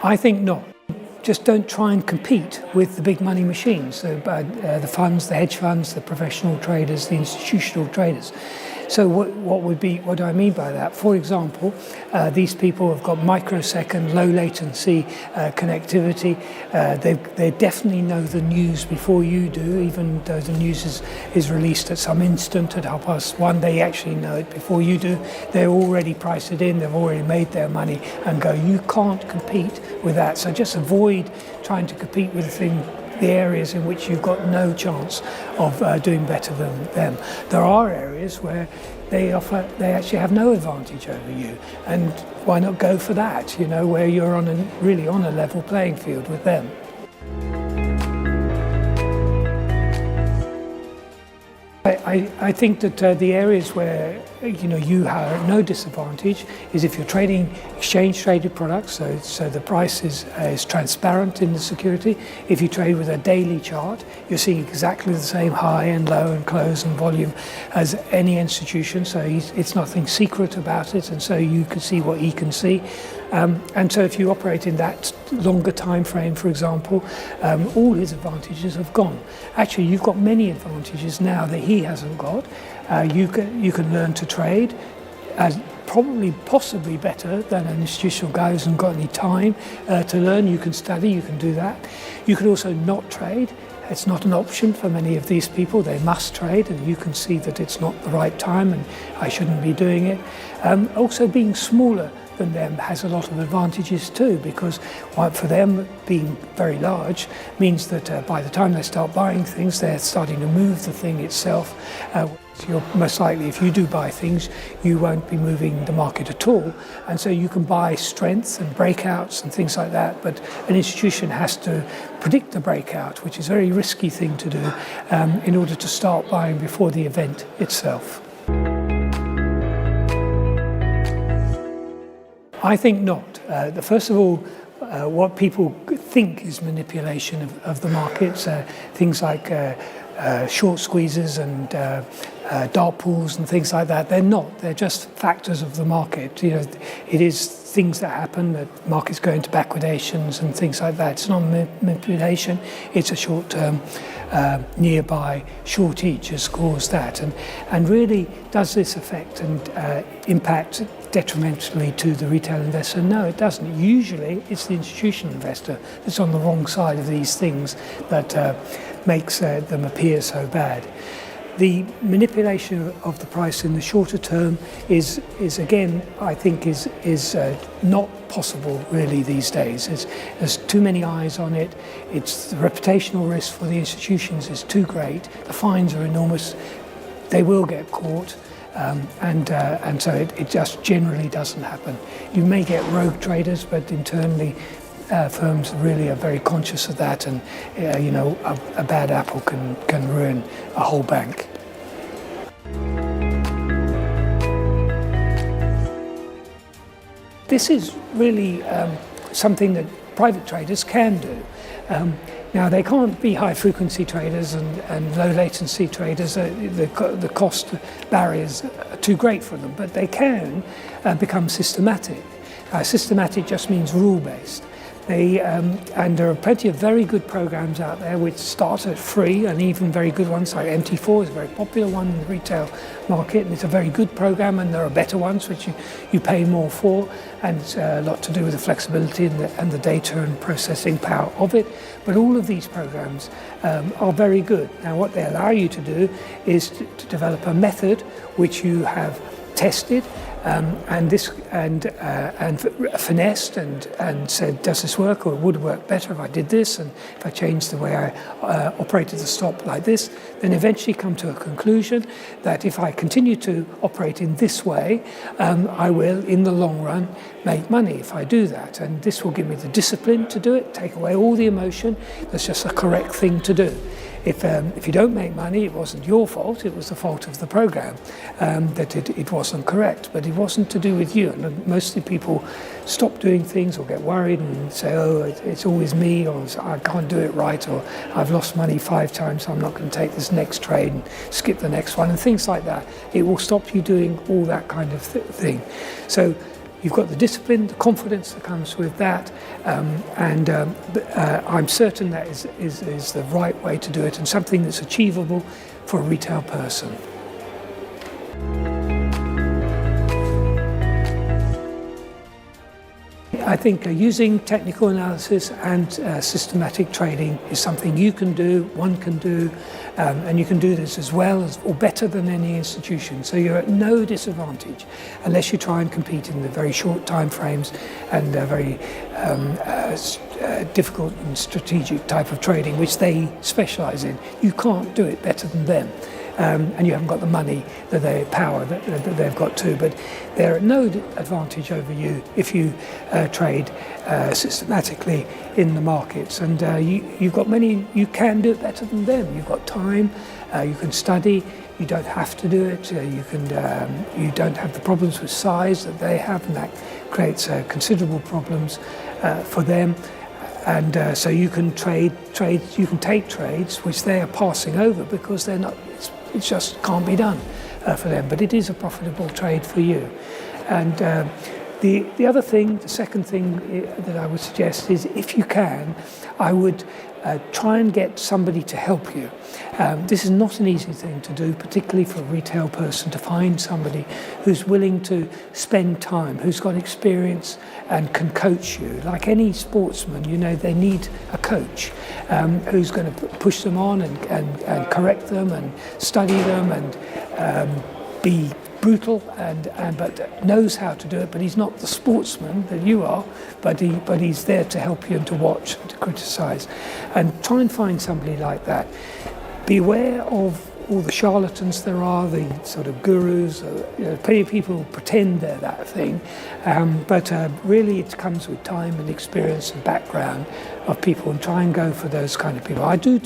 I think not. Just don't try and compete with the big money machines, the funds, the hedge funds, the professional traders, the institutional traders. So what do I mean by that? For example, these people have got microsecond, low latency connectivity. They definitely know the news before you do, even though the news is released at some instant at 1:30. They actually know it before you do. They're already priced it in, they've already made their money and go. You can't compete with that. So just avoid trying to compete with the areas in which you've got no chance of doing better than them. There are areas where they actually have no advantage over you, and why not go for that, where you're really on a level playing field with them. I think that the areas where you have no disadvantage is if you're trading exchange-traded products, so the price is transparent in the security. If you trade with a daily chart, you're seeing exactly the same high and low and close and volume as any institution, so it's nothing secret about it, and so you can see what he can see. And so if you operate in that longer time frame, for example, all his advantages have gone. Actually, you've got many advantages now that he hasn't got. You can learn to trade as possibly better than an institutional guy who hasn't got any time to learn. You can study, you can do that. You can also not trade. It's not an option for many of these people. They must trade, and you can see that it's not the right time and I shouldn't be doing it. Also, being smaller than them has a lot of advantages too, because for them being very large means that by the time they start buying things, they're starting to move the thing itself. You're most likely, if you do buy things, you won't be moving the market at all, and so you can buy strengths and breakouts and things like that, but an institution has to predict the breakout, which is a very risky thing to do, in order to start buying before the event itself. I think not. First of all, what people think is manipulation of the markets, things like short squeezes and dark pools and things like that. They're not. They're just factors of the market. It is things that happen. That markets go into backwardations and things like that. It's not manipulation. It's a short-term nearby shortage has caused that, and really does this affect and impact detrimentally to the retail investor? No, it doesn't. Usually it's the institutional investor that's on the wrong side of these things that makes them appear so bad. The manipulation of the price in the shorter term is again, I think, is not possible really these days. There's too many eyes on it. The reputational risk for the institutions is too great. The fines are enormous. They will get caught. And so it just generally doesn't happen. You may get rogue traders, but internally firms really are very conscious of that, and a bad apple can ruin a whole bank. This is really something that private traders can do. Now, they can't be high-frequency traders and low-latency traders. The cost barriers are too great for them, but they can become systematic. Systematic just means rule-based. And there are plenty of very good programs out there which start at free, and even very good ones like MT4 is a very popular one in the retail market, and it's a very good program, and there are better ones which you pay more for, and it's a lot to do with the flexibility and the data and processing power of it. But all of these programs are very good. Now, what they allow you to do is to develop a method which you have tested and finessed and said, does this work, or it would work better if I did this, and if I changed the way I operated the stop like this, then eventually come to a conclusion that if I continue to operate in this way, I will, in the long run, make money if I do that. And this will give me the discipline to do it, take away all the emotion. That's just a correct thing to do. If you don't make money, it wasn't your fault, it was the fault of the program that it wasn't correct, but it wasn't to do with you. And mostly people stop doing things or get worried and say, oh, it's always me, or I can't do it right, or I've lost money 5 times, so I'm not going to take this next trade and skip the next one, and things like that. It will stop you doing all that kind of thing. So you've got the discipline, the confidence that comes with that, and I'm certain that is the right way to do it and something that's achievable for a retail person. I think using technical analysis and systematic trading is something you can do, one can do, and you can do this as well as or better than any institution. So you're at no disadvantage unless you try and compete in the very short time frames and very difficult and strategic type of trading which they specialise in. You can't do it better than them. And you haven't got the money, power that they've got too. But they're at no advantage over you if you trade systematically in the markets. And you've got you can do it better than them. You've got time, you can study, you don't have to do it. You don't have the problems with size that they have, and that creates considerable problems for them. And so you can you can take trades which they are passing over because they're not. It just can't be done for them, but it is a profitable trade for you. And the other thing, the second thing that I would suggest is, if you can, I would try and get somebody to help you. This is not an easy thing to do, particularly for a retail person, to find somebody who's willing to spend time, who's got experience and can coach you. Like any sportsman, they need a coach who's going to push them on and correct them and study them and be brutal but knows how to do it. But he's not the sportsman that you are, but he's there to help you and to watch and to criticise. And try and find somebody like that. Beware of all the charlatans there are, the sort of gurus, plenty of people who pretend they're that thing, but really it comes with time and experience and background of people, and try and go for those kind of people. I do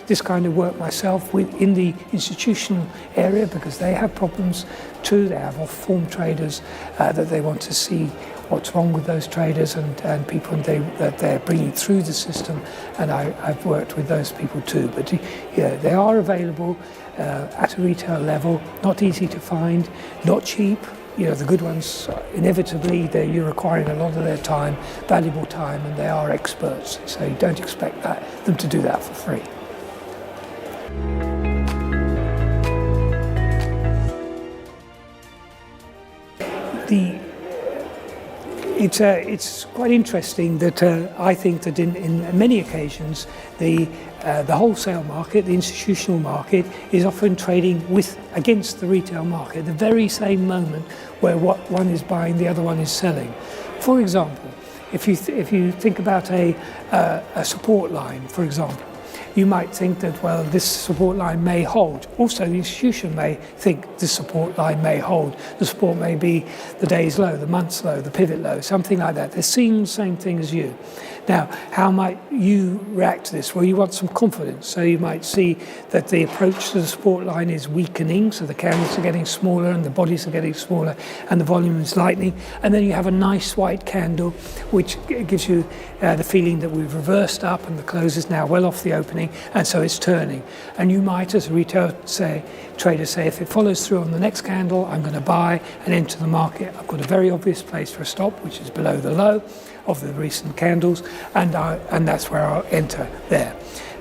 this kind of work myself in the institutional area because they have problems too. They have off-form traders that they want to see what's wrong with those traders and people that they're bringing through the system, and I've worked with those people too. But they are available at a retail level, not easy to find, not cheap. The good ones, inevitably, you're requiring a lot of their time, valuable time, and they are experts. So you don't expect them to do that for free. It's quite interesting that I think that in many occasions the wholesale market, the institutional market, is often trading against the retail market at the very same moment where what one is buying, the other one is selling. For example, if you think about a support line, for example, you might think that, well, this support line may hold. Also, the institution may think this support line may hold. The support may be the day's low, the month's low, the pivot low, something like that. They're seeing the same thing as you. Now, how might you react to this? Well, you want some confidence. So you might see that the approach to the support line is weakening, so the candles are getting smaller and the bodies are getting smaller and the volume is lightening. And then you have a nice white candle, which gives you the feeling that we've reversed up and the close is now well off the opening, and so it's turning. And you might, as a retail trader, say, if it follows through on the next candle, I'm going to buy and enter the market. I've got a very obvious place for a stop, which is below the low of the recent candles, and that's where I'll enter there.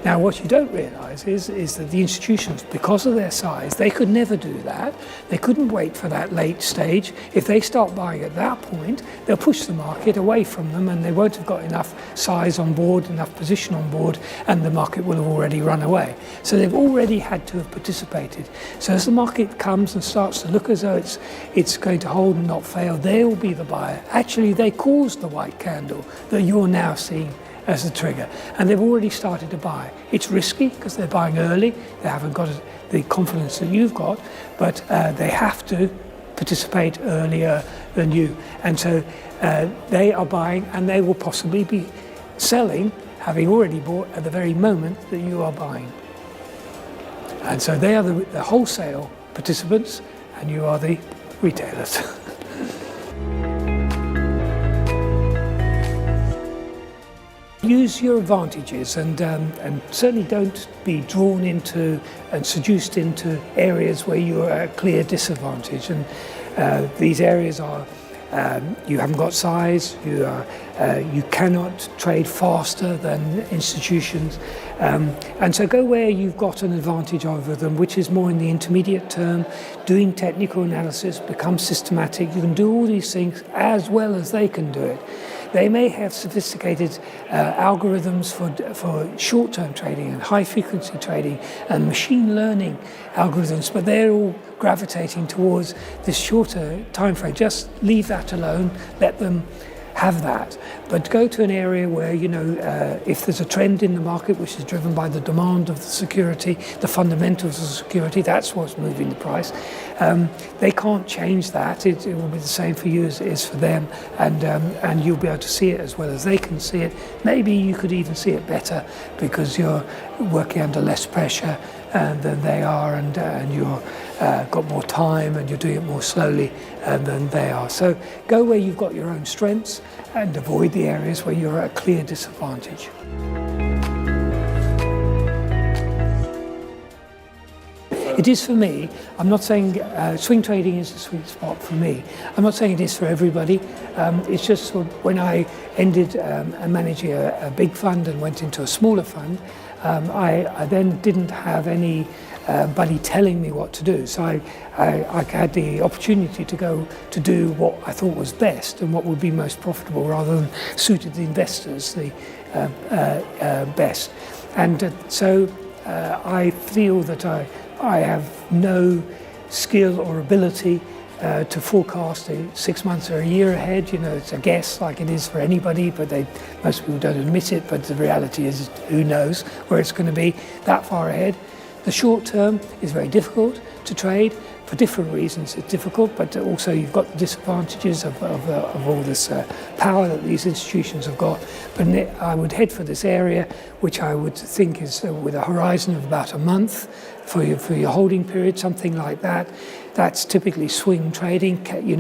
Now, what you don't realise is that the institutions, because of their size, they could never do that. They couldn't wait for that late stage. If they start buying at that point, they'll push the market away from them, and they won't have got enough size on board, enough position on board, and the market will have already run away. So they've already had to have participated. So as the market comes and starts to look as though it's going to hold and not fail, they'll be the buyer. Actually, they caused the white candle that you're now seeing as the trigger, and they've already started to buy. It's risky because they're buying early, they haven't got the confidence that you've got, but they have to participate earlier than you, and so they are buying, and they will possibly be selling, having already bought at the very moment that you are buying. And so they are the wholesale participants, and you are the retailers. Use your advantages, and certainly don't be drawn into and seduced into areas where you are at a clear disadvantage. And these areas are you haven't got size, you cannot trade faster than institutions, and so go where you've got an advantage over them, which is more in the intermediate term, doing technical analysis, become systematic. You can do all these things as well as they can do it. They may have sophisticated algorithms for short-term trading and high-frequency trading and machine learning algorithms, but they're all gravitating towards this shorter time frame. Just leave that alone, let them have that. But go to an area where, if there's a trend in the market which is driven by the demand of the security, the fundamentals of security, that's what's moving the price. They can't change that. It will be the same for you as it is for them, and you'll be able to see it as well as they can see it. Maybe you could even see it better because you're working under less pressure than they are, and you're got more time and you're doing it more slowly than they are. So go where you've got your own strengths and avoid the areas where you're at a clear disadvantage. It is for me. I'm not saying swing trading is the sweet spot for me. I'm not saying it is for everybody. It's just sort of when I ended managing a big fund and went into a smaller fund, I then didn't have anybody telling me what to do. So I had the opportunity to go to do what I thought was best and what would be most profitable rather than suited the investors the best. And so I feel that I have no skill or ability to forecast 6 months or a year ahead. It's a guess like it is for anybody, but most people don't admit it, but the reality is who knows where it's going to be that far ahead. The short term is very difficult to trade. For different reasons it's difficult, but also you've got the disadvantages of all this power that these institutions have got. But I would head for this area, which I would think is with a horizon of about a month for your holding period, something like that. That's typically swing trading, trading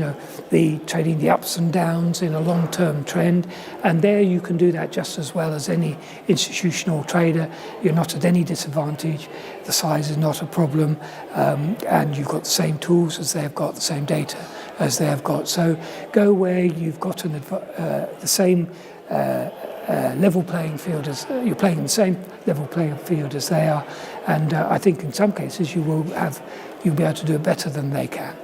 the ups and downs in a long-term trend. And there you can do that just as well as any institutional trader. You're not at any disadvantage. The size is not a problem, and you've got the same tools as they've got, the same data as they have got. So go where you've got the same level playing field as you're playing in the same level playing field as they are, and I think in some cases you'll be able to do it better than they can.